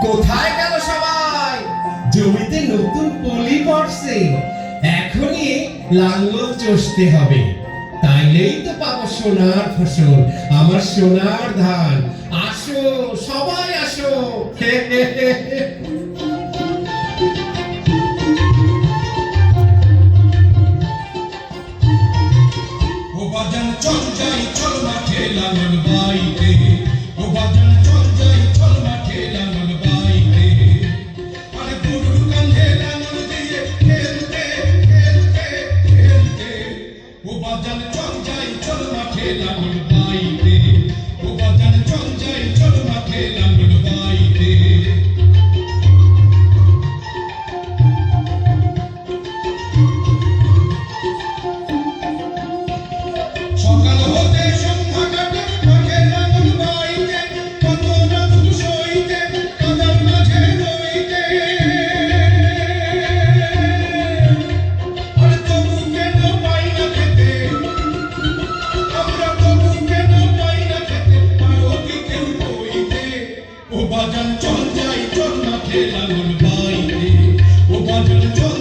কোথায় গেল সবাই? জমিতে নতুন পলি পড়ছে, এখনই লাঙ্গল চষতে হবে, তাইলেই তো পাবো সোনার ফসল, আমার সোনার ধান। আসো সবাই আসো। ও বাজান চল যাই, চল মাঠে লাঙল বাইতে। ও বাজান চল যাই, চল মাঠে লাঙল বাইতে। আরে গরুর কাঁধে লাঙল দিয়ে খেলতে খেলতে খেলতে। ও বাজান চল যাই, চল মাঠে লাঙল বাইতে। ও বাজান চল যাই, চল মাঠে লাঙল বাইতে। সকাল হতে সন্ধ্যা কাটে মাঠে লাঙল বাইতে, কত না দুঃখ সইতে কাদার মাঝে রইতে। আর তবু কেন পাই না খেতে, আমরা তবু কেন পাই না খেতে, পারো কি কেউ বইতে। ও বাজান চল যাই, চল মাঠে লাঙল বাইতে। ও বাজান চল